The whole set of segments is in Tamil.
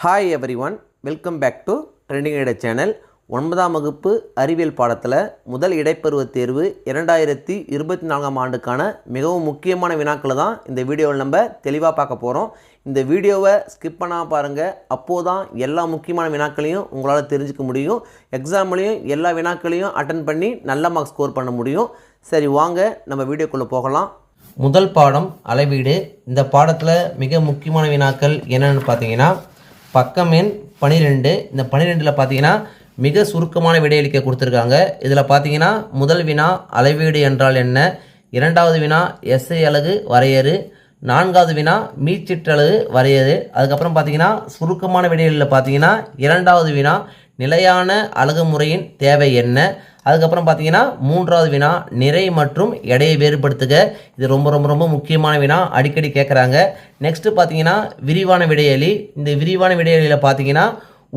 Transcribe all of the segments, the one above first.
Hi everyone, welcome back to trending idea channel. 9ஆம் வகுப்பு அறிவியல் பாடத்தில் முதல் இடைப்பருவ தேர்வு 2024ஆம் ஆண்டுக்கான மிகவும் முக்கியமான வினாக்களை தான் இந்த வீடியோவில் நம்ம தெளிவாக பார்க்க போகிறோம். இந்த வீடியோவை ஸ்கிப் பண்ணாமல் பாருங்கள். அப்போது தான் எல்லா முக்கியமான வினாக்களையும் உங்களால் தெரிஞ்சுக்க முடியும். எக்ஸாம்லேயும் எல்லா வினாக்களையும் அட்டன் பண்ணி நல்ல மார்க்ஸ் ஸ்கோர் பண்ண முடியும். சரி, வாங்க நம்ம வீடியோக்குள்ளே போகலாம். முதல் பாடம் அளவீடு. இந்த பாடத்தில் மிக முக்கியமான வினாக்கள் என்னென்னு பார்த்தீங்கன்னா, பக்கம் எண் 12. இந்த 12ல் பார்த்தீங்கன்னா மிக சுருக்கமான விடையளிக்க கொடுத்துருக்காங்க. இதில் பார்த்தீங்கன்னா முதல் வினா அளவீடு என்றால் என்ன, இரண்டாவது வினா எஸ்ஐ அலகு வரையறு, நான்காவது வினா மீச்சிற்றலகு வரையறு. அதுக்கப்புறம் பார்த்தீங்கன்னா சுருக்கமான விடைகளில் பார்த்தீங்கன்னா இரண்டாவது வினா நிலையான அலகு முறையின் தேவை என்ன. அதுக்கப்புறம் பார்த்தீங்கன்னா மூன்றாவது வினா நிறை மற்றும் எடையை வேறுபடுத்துக. இது ரொம்ப ரொம்ப ரொம்ப முக்கியமான வினா, அடிக்கடி கேட்குறாங்க. நெக்ஸ்ட்டு பார்த்தீங்கன்னா விரிவான விடையளி. இந்த விரிவான விடையளியில் பார்த்தீங்கன்னா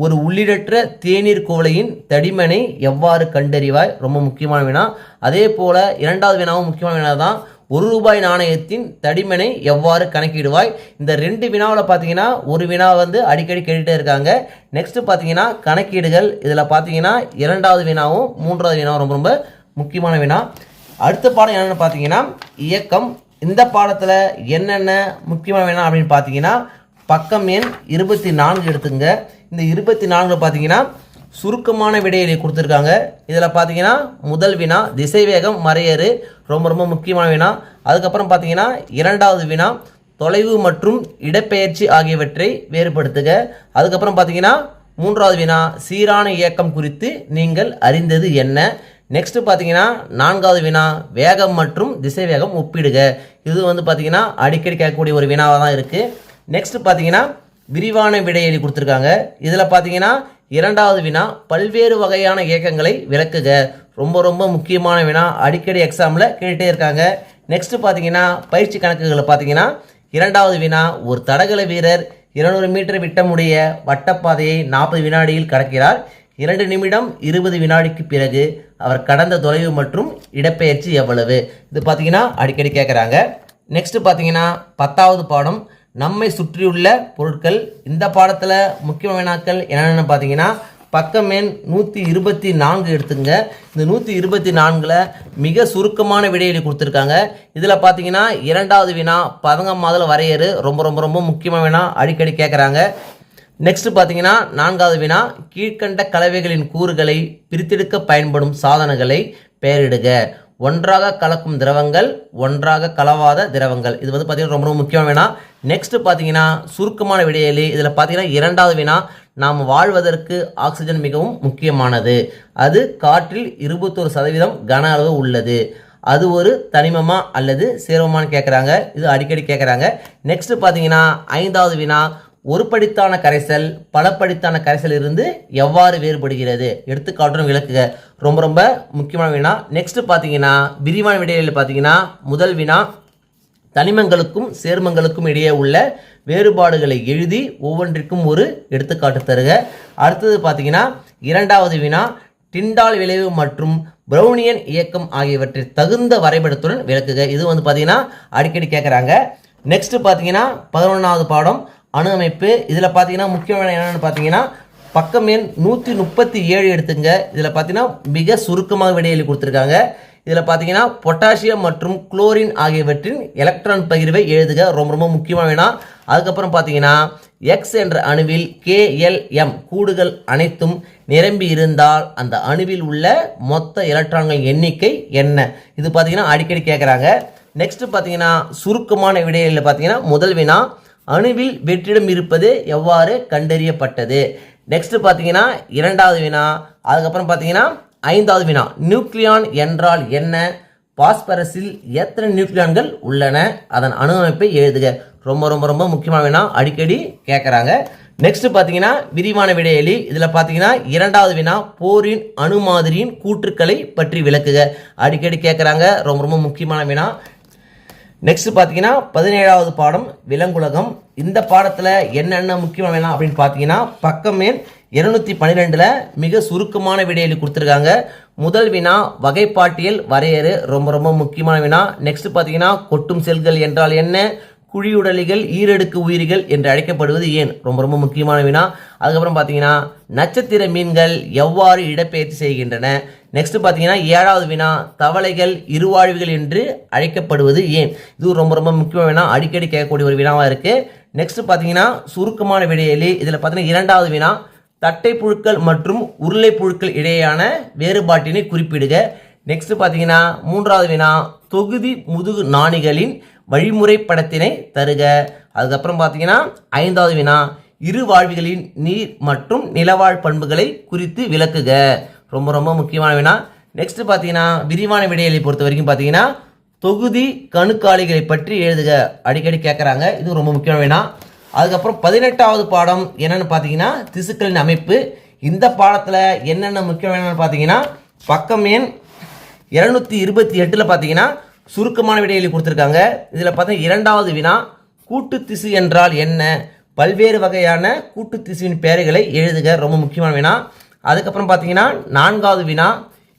ஒரு உள்ளிடற்ற தேநீர் குவளையின் தடிமனை எவ்வாறு கண்டறிவாய், ரொம்ப முக்கியமான வினா. அதே போல் இரண்டாவது வினாவும் முக்கியமான வினா தான், ₹1 நாணயத்தின் தடிமனை எவ்வாறு கணக்கிடுவாய். இந்த ரெண்டு வினாவில் பார்த்தீங்கன்னா ஒரு வினா அடிக்கடி கேட்டுகிட்டே இருக்காங்க. நெக்ஸ்ட்டு பார்த்தீங்கன்னா கணக்கீடுகள். இதில் பார்த்தீங்கன்னா இரண்டாவது வினாவும் மூன்றாவது வினாவும் ரொம்ப ரொம்ப முக்கியமான வினா. அடுத்த பாடம் என்னென்னு பார்த்தீங்கன்னா இயக்கம். இந்த பாடத்தில் என்னென்ன முக்கியமான வினா அப்படின்னு பார்த்தீங்கன்னா, பக்கம் எண் 24 எடுத்துங்க. இந்த 24 பார்த்தீங்கன்னா சுருக்கமான விடையை கொடுத்துருக்காங்க. இதில் பார்த்தீங்கன்னா முதல் வினா திசைவேகம் வரையறு, ரொம்ப ரொம்ப முக்கியமான வினா. அதுக்கப்புறம் பார்த்தீங்கன்னா இரண்டாவது வினா தொலைவு மற்றும் இடப்பெயர்ச்சி ஆகியவற்றை வேறுபடுத்துக. அதுக்கப்புறம் பார்த்தீங்கன்னா மூன்றாவது வினா சீரான இயக்கம் குறித்து நீங்கள் அறிந்தது என்ன. நெக்ஸ்ட்டு பார்த்தீங்கன்னா நான்காவது வினா வேகம் மற்றும் திசைவேகம் ஒப்பிடுக. இது பார்த்தீங்கன்னா அடிக்கடி கேட்கக்கூடிய ஒரு வினாவாக தான் இருக்குது. நெக்ஸ்ட் பார்த்தீங்கன்னா விரிவான விடையளி கொடுத்துருக்காங்க. இதில் பார்த்தீங்கன்னா இரண்டாவது வினா பல்வேறு வகையான இயக்கங்களை விளக்குக, ரொம்ப ரொம்ப முக்கியமான வினா, அடிக்கடி எக்ஸாமில் கேட்டுகிட்டே இருக்காங்க. நெக்ஸ்ட் பார்த்தீங்கன்னா பயிற்சி கணக்குகளை பார்த்தீங்கன்னா இரண்டாவது வினா ஒரு தடகள வீரர் 200 மீட்டர் விட்டமுடைய வட்டப்பாதையை 40 வினாடியில் கடக்கிறார். 2 நிமிடம் 20 வினாடிக்கு பிறகு அவர் கடந்த தொலைவு மற்றும் இடப்பெயர்ச்சி எவ்வளவு. இது பார்த்தீங்கன்னா அடிக்கடி கேட்குறாங்க. நெக்ஸ்ட் பார்த்தீங்கன்னா 10வது பாடம் நம்மை சுற்றியுள்ள பொருட்கள். இந்த பாடத்தில் முக்கியமான வினாக்கள் என்னென்னு பார்த்தீங்கன்னா, பக்கம் எண் 124 எடுத்துங்க. இந்த 124ல் மிக சுருக்கமான விடையளி கொடுத்துருக்காங்க. இதில் பார்த்தீங்கன்னா இரண்டாவது வினா பதங்கமாதல் வரையறு, ரொம்ப ரொம்ப ரொம்ப முக்கியமான வினா, அடிக்கடி கேட்குறாங்க. நெக்ஸ்ட் பார்த்தீங்கன்னா நான்காவது வினா கீழ்கண்ட கலவைகளின் கூறுகளை பிரித்தெடுக்க பயன்படும் சாதனங்களை பெயரிடுக. ஒன்றாக கலக்கும் திரவங்கள், ஒன்றாக கலவாத திரவங்கள். இது பார்த்தீங்கன்னா ரொம்ப ரொம்ப முக்கியமான வினா. நெக்ஸ்ட் பார்த்தீங்கன்னா சுருக்கமான விடையளி. இதில் பார்த்தீங்கன்னா இரண்டாவது வினா நாம் வாழ்வதற்கு ஆக்சிஜன் மிகவும் முக்கியமானது, அது காற்றில் 21% கன அளவு உள்ளது, அது ஒரு தனிமமா அல்லது சேர்மமானு கேட்குறாங்க. இது அடிக்கடி கேட்குறாங்க. நெக்ஸ்ட் பார்த்தீங்கன்னா ஐந்தாவது வினா ஒரு படித்தான கரைசல் பலப்படித்தான கரைசல் இருந்து எவ்வாறு வேறுபடுகிறது, எடுத்துக்காட்டுடன் விளக்குக, ரொம்ப ரொம்ப முக்கியமான வினா. நெக்ஸ்ட் பார்த்தீங்கன்னா விரிவான விடைகளில் பார்த்தீங்கன்னா முதல் வினா தனிமங்களுக்கும் சேர்மங்களுக்கும் இடையே உள்ள வேறுபாடுகளை எழுதி ஒவ்வொன்றிற்கும் ஒரு எடுத்துக்காட்டு தருக. அடுத்தது பார்த்தீங்கன்னா இரண்டாவது வினா டிண்டால் விளைவு மற்றும் பிரவுனியன் இயக்கம் ஆகியவற்றை தகுந்த வரைபடத்துடன் விளக்குக. இது பார்த்தீங்கன்னா அடிக்கடி கேட்குறாங்க. நெக்ஸ்ட் பார்த்தீங்கன்னா 11வது பாடம் அணு அமைப்பு. இதில் பார்த்தீங்கன்னா முக்கியமான என்னென்னு பார்த்தீங்கன்னா பக்கம் எண் 137 எடுத்துங்க. இதில் பார்த்தீங்கன்னா மிக சுருக்கமாக விடையளி கொடுத்துருக்காங்க. இதில் பார்த்தீங்கன்னா பொட்டாசியம் மற்றும் குளோரின் ஆகியவற்றின் எலக்ட்ரான் பகிர்வை எழுதுக, ரொம்ப ரொம்ப முக்கியமான வினா. அதுக்கப்புறம் பார்த்தீங்கன்னா எக்ஸ் என்ற அணுவில் KLM கூடுகள் அனைத்தும் நிரம்பி இருந்தால் அந்த அணுவில் உள்ள மொத்த எலக்ட்ரான்கள் எண்ணிக்கை என்ன. இது பார்த்தீங்கன்னா அடிக்கடி கேட்குறாங்க. நெக்ஸ்ட் பார்த்தீங்கன்னா சுருக்கமான விடைகளில் பார்த்தீங்கன்னா முதல் வினா அணுவில் வெற்றிடம் இருப்பது எவ்வாறு கண்டறியப்பட்டது. நெக்ஸ்ட் பார்த்தீங்கன்னா இரண்டாவது வினா. அதுக்கப்புறம் பார்த்தீங்கன்னா ஐந்தாவது வினா நியூக்ளியான் என்றால் என்ன, பாஸ்பரஸில் எத்தனை நியூக்ளியான்கள் உள்ளன, அதன் அணு அமைப்பை எழுதுக, ரொம்ப ரொம்ப ரொம்ப முக்கியமான வினா, அடிக்கடி கேட்குறாங்க. நெக்ஸ்ட் பார்த்தீங்கன்னா விரிவான விடையளி. இதில் பார்த்தீங்கன்னா இரண்டாவது வினா போரின் அணு மாதிரியின் கூற்றுக்களை பற்றி விளக்குக, அடிக்கடி கேட்குறாங்க, ரொம்ப ரொம்ப முக்கியமான வினா. நெக்ஸ்ட் பார்த்தீங்கன்னா 17வது பாடம் விலங்குலகம். இந்த பாடத்தில் என்னென்ன முக்கியமான வினா அப்படின்னு பார்த்தீங்கன்னா பக்கம் எண் 212ல் மிக சுருக்கமான விடையளி கொடுத்துருக்காங்க. முதல் வினா வகைப்பாட்டியல் வரையறு, ரொம்ப ரொம்ப முக்கியமான வினா. நெக்ஸ்ட் பார்த்தீங்கன்னா கொட்டும் செல்கள் என்றால் என்ன, குழியுடலிகள் ஈரடுக்கு உயிரிகள் என்று அழைக்கப்படுவது ஏன்? ரொம்ப ரொம்ப முக்கியமான வினா. அதுக்கப்புறம் பார்த்தீங்கன்னா நட்சத்திர மீன்கள் எவ்வாறு இடப்பெயர்ச்சி செய்கின்றன? நெக்ஸ்ட் பார்த்தீங்கன்னா 7வது வினா, தவளைகள் இருவாழ்விகள் என்று அழைக்கப்படுவது ஏன்? இது ரொம்ப ரொம்ப முக்கியமான வினா, அடிக்கடி கேட்கக்கூடிய ஒரு வினாவாக இருக்குது. நெக்ஸ்ட் பார்த்தீங்கன்னா சுருக்கமான விடையெளி. இதில் பார்த்தீங்கன்னா 2வது வினா, தட்டை புழுக்கள் மற்றும் உருளை புழுக்கள் இடையேயான வேறுபாட்டினை குறிப்பிடுக. நெக்ஸ்ட் பார்த்தீங்கன்னா 3வது வினா, தொகுதி முதுகு நாணிகளின் வழிமுறை படத்தினை தருக. அதுக்கப்புறம் பார்த்தீங்கன்னா 5வது வினா, இரு வாழ்விகளின் நீர் மற்றும் நிலவாழ் பண்புகளை குறித்து விளக்குக. ரொம்ப ரொம்ப முக்கியமான வினா. நெக்ஸ்ட் பார்த்தீங்கன்னா விரிவான விடையலை பொறுத்த வரைக்கும் பார்த்தீங்கன்னா தொகுதி கணுக்காலிகளை பற்றி எழுதுக, அடிக்கடி கேட்குறாங்க. இது ரொம்ப முக்கியமான வினா. அதுக்கப்புறம் 18வது பாடம் என்னென்னு பார்த்தீங்கன்னா திசுக்களின் அமைப்பு. இந்த பாடத்தில் என்னென்ன முக்கியமான பார்த்தீங்கன்னா பக்கம் எண் 228 பார்த்தீங்கன்னா சுருக்கமான விடையெளி கொடுத்துருக்காங்க. இதில் பார்த்தீங்கன்னா 2வது வினா, கூட்டு திசு என்றால் என்ன? பல்வேறு வகையான கூட்டு திசுவின் பெயர்களை எழுதுக. ரொம்ப முக்கியமான வினா. அதுக்கப்புறம் பார்த்தீங்கன்னா 4வது வினா,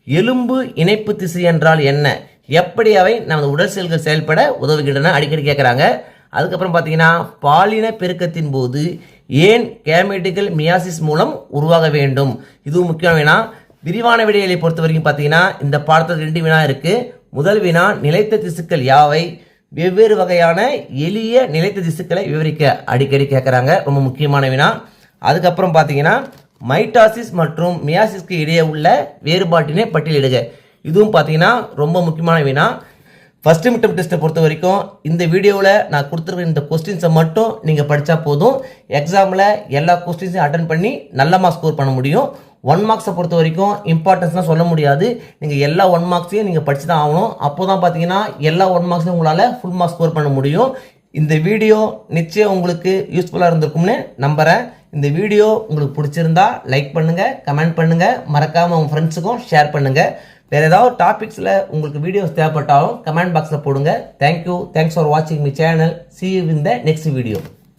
எலும்பு இணைப்பு திசு என்றால் என்ன? எப்படி அவை நமது உடல் செல்கள் செயல்பட உதவுகின்றன? அடிக்கடி கேட்குறாங்க. அதுக்கப்புறம் பார்த்தீங்கன்னா பாலின பெருக்கத்தின் போது ஏன் கேமெட்டுகள் மியாசிஸ் மூலம் உருவாக வேண்டும்? இதுவும் முக்கியமான வினா. விரிவான விடைகளை பொறுத்த வரைக்கும் பார்த்தீங்கன்னா இந்த பாடத்தில் 2 வினா இருக்குது. முதல் வினா, நிலைத்த திசுக்கள் யாவை? வெவ்வேறு வகையான எளிய நிலைத்த திசுக்களை விவரிக்க, அடிக்கடி கேட்குறாங்க. ரொம்ப முக்கியமான வினா. அதுக்கப்புறம் பார்த்தீங்கன்னா மைட்டாசிஸ் மற்றும் மியாசிஸ்க்கு இடையே உள்ள வேறுபாட்டினை பட்டியலிடுக. இதுவும் பார்த்தீங்கன்னா ரொம்ப முக்கியமான வினா. ஃபஸ்ட்டு மிட்டம் டெஸ்ட்டை பொறுத்த வரைக்கும் இந்த வீடியோவில் நான் கொடுத்துருக்க இந்த கொஸ்டின்ஸை மட்டும் நீங்கள் படித்தா போதும். எக்ஸாமில் எல்லா கொஸ்டின்ஸையும் அட்டன் பண்ணி நல்ல மார்க்ஸ் ஸ்கோர் பண்ண முடியும். 1 மார்க்ஸை பொறுத்த வரைக்கும் இம்பார்ட்டன்ஸ்லாம் சொல்ல முடியாது. நீங்கள் எல்லா 1 மார்க்ஸையும் நீங்கள் படித்து தான் ஆகணும். அப்போ தான் பார்த்தீங்கன்னா எல்லா 1 மார்க்ஸையும் உங்களால் ஃபுல் மார்க்ஸ் ஸ்கோர் பண்ண முடியும். இந்த வீடியோ நிச்சயம் உங்களுக்கு யூஸ்ஃபுல்லாக இருந்திருக்கும்னு நம்புகிறேன். இந்த வீடியோ உங்களுக்கு பிடிச்சிருந்தா லைக் பண்ணுங்கள், கமெண்ட் பண்ணுங்கள், மறக்காமல் உங்கள் ஃப்ரெண்ட்ஸுக்கும் ஷேர் பண்ணுங்கள். வேறு ஏதாவது டாபிக்ஸில் உங்களுக்கு வீடியோஸ் தேவைப்பட்டாலும் கமெண்ட் பாக்ஸில் போடுங்க. தேங்க்யூ. தேங்க்ஸ் ஃபார் வாட்சிங் my channel. See you in the next video.